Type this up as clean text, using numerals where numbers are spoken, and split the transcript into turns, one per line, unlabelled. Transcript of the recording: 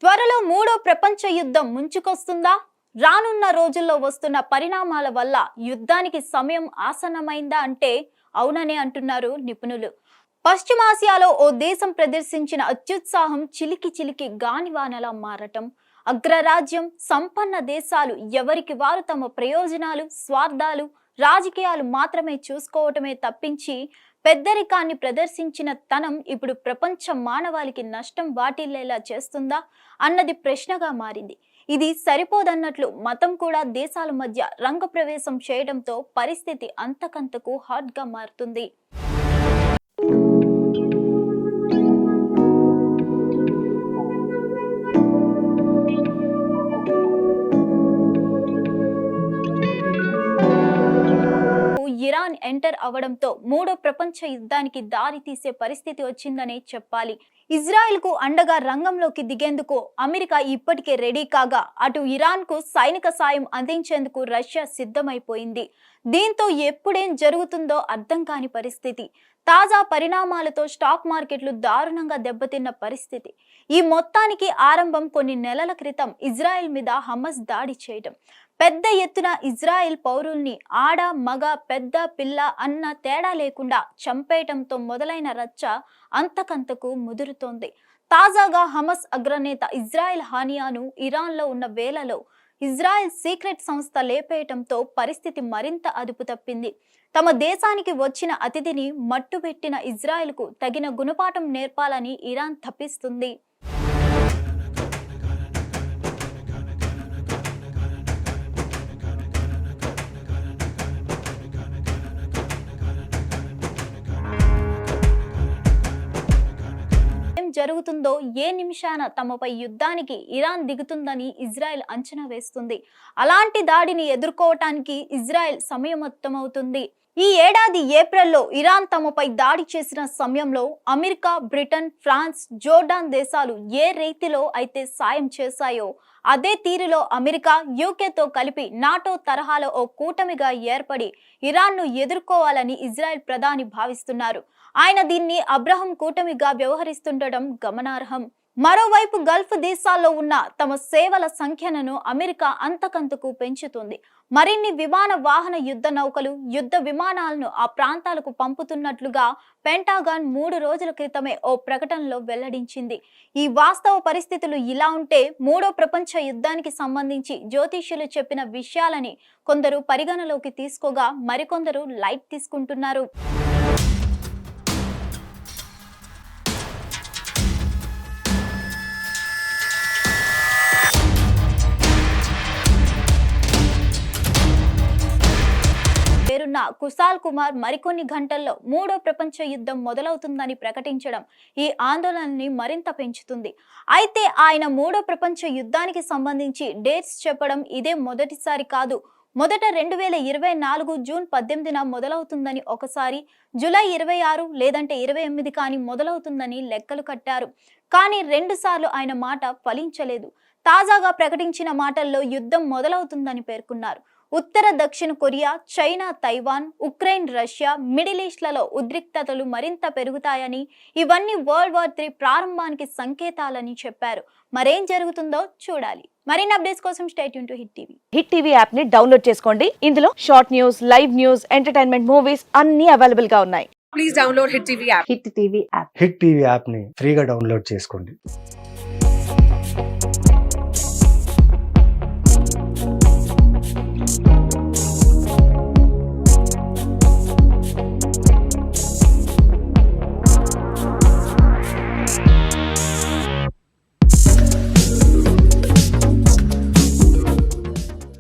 త్వరలో మూడో ప్రపంచ యుద్ధం ముంచుకొస్తుందా? రానున్న రోజుల్లో వస్తున్న పరిణామాల వల్ల యుద్ధానికి సమయం ఆసన్నమైందా అంటే అవుననే అంటున్నారు నిపుణులు. పశ్చిమాసియాలో ఓ దేశం ప్రదర్శించిన అత్యుత్సాహం చిలికి చిలికి గానివానలా మారటం, అగ్రరాజ్యం సంపన్న దేశాలు ఎవరికి వారు తమ ప్రయోజనాలు, స్వార్థాలు, రాజకీయాలు మాత్రమే చూసుకోవటమే తప్పించి పెద్దరికాన్ని ప్రదర్శించిన తనం ఇప్పుడు ప్రపంచ మానవాళికి నష్టం వాటిల్లేలా చేస్తుందా అన్నది ప్రశ్నగా మారింది. ఇది సరిపోదన్నట్లు మతం కూడా దేశాల మధ్య రంగప్రవేశం చేయడంతో పరిస్థితి అంతకంతకు హాట్గా మారుతుంది. ఇరాన్ ఎంటర్ అవడంతో మూడో ప్రపంచ యుద్ధానికి దారి తీసే పరిస్థితి వచ్చిందనే చెప్పాలి. ఇజ్రాయెల్ కు అండగా రంగంలోకి దిగేందుకు అమెరికా ఇప్పటికే రెడీ కాగా, అటు ఇరాన్ కు సైనిక సాయం అందించేందుకు రష్యా సిద్ధమైపోయింది. దీంతో ఎప్పుడేం జరుగుతుందో అర్థం కాని పరిస్థితి. తాజా పరిణామాలతో స్టాక్ మార్కెట్లు దారుణంగా దెబ్బతిన్న పరిస్థితి. ఈ మొత్తానికి ఆరంభం కొన్ని నెలల క్రితం ఇజ్రాయెల్ మీద హమస్ దాడి చేయడం. పెద్ద ఎత్తున ఇజ్రాయెల్ పౌరుల్ని ఆడ మగ పెద్ద పిల్ల అన్న తేడా లేకుండా చంపేయటంతో మొదలైన రచ్చ అంతకంతకు ముదురుతోంది. తాజాగా హమస్ అగ్రనేత ఇజ్రాయెల్ హానియాను ఇరాన్లో ఉన్న వేళలో ఇజ్రాయెల్ సీక్రెట్ సంస్థ లేపేయటంతో పరిస్థితి మరింత అదుపు తప్పింది. తమ దేశానికి వచ్చిన అతిథిని మట్టుబెట్టిన ఇజ్రాయెల్కు తగిన గుణపాఠం నేర్పాలని ఇరాన్ తప్పిస్తుంది. జరుగుతుందో ఏ నిమిషాన తమపై యుద్ధానికి ఇరాన్ దిగుతుందని ఇజ్రాయెల్ అంచనా వేస్తుంది. అలాంటి దాడిని ఎదుర్కోవటానికి ఇజ్రాయెల్ సమయమత్తమవుతుంది. ఈ ఏడాది ఏప్రిల్లో ఇరాన్ తమపై దాడి చేసిన సమయంలో అమెరికా, బ్రిటన్, ఫ్రాన్స్, జోర్డాన్ దేశాలు ఏ రీతిలో అయితే సాయం చేశాయో అదే తీరులో అమెరికా, యూకేతో కలిపి నాటో తరహాలో ఓ కూటమిగా ఏర్పడి ఇరాన్ను ఎదుర్కోవాలని ఇజ్రాయెల్ ప్రధాని భావిస్తున్నారు. ఆయన దీన్ని అబ్రహం కూటమిగా వ్యవహరిస్తుండడం గమనార్హం. మరోవైపు గల్ఫ్ దేశాల్లో ఉన్న తమ సేవల సంఖ్యను అమెరికా అంతకంతకు పెంచుతుంది. మరిన్ని విమాన వాహన యుద్ధ నౌకలు, యుద్ధ విమానాలను ఆ ప్రాంతాలకు పంపుతున్నట్లుగా పెంటాగాన్ 3 రోజుల క్రితమే ఓ ప్రకటనలో వెల్లడించింది. ఈ వాస్తవ పరిస్థితులు ఇలా ఉంటే మూడో ప్రపంచ యుద్ధానికి సంబంధించి జ్యోతిష్యులు చెప్పిన విషయాలని కొందరు పరిగణలోకి తీసుకోగా మరికొందరు లైట్ తీసుకుంటున్నారు. పేరున్న కుశాల్ కుమార్ మరికొన్ని గంటల్లో మూడో ప్రపంచ యుద్ధం మొదలవుతుందని ప్రకటించడం ఈ ఆందోళనని మరింత పెంచుతుంది. అయితే ఆయన మూడో ప్రపంచ యుద్ధానికి సంబంధించి డేట్స్ చెప్పడం ఇదే మొదటిసారి కాదు. మొదట 2024 జూన్ 18న మొదలవుతుందని ఒకసారి, జూలై 26 లేదంటే 28 కానీ మొదలవుతుందని లెక్కలు కట్టారు. కానీ 2 సార్లు ఆయన మాట ఫలించలేదు. తాజాగా ప్రకటించిన మాటల్లో యుద్ధం మొదలవుతుందని పేర్కొన్నారు. ఉత్తర దక్షిణ Korea, China, Taiwan, Ukraine, Russia, Middle ఈస్ట్లలో ఉద్రిక్తతలు మరింత పెరుగుతాయని, ఇవన్నీ వరల్డ్ వార్ 3 ప్రారంభానికి సంకేతాలని చెప్పారు. మరేం జరుగుతుందో చూడాలి. మరిన్ని అప్డేట్స్ కోసం stay tune to hit TV.
Hit TV app ని డౌన్లోడ్ చేసుకోండి. ఇందులో short news, live news, entertainment movies అన్ని అవైలబుల్ గా ఉన్నాయి.
Please download Hit TV app.
Hit TV app.
Hit TV app ని ఫ్రీగా డౌన్లోడ్ చేసుకోండి.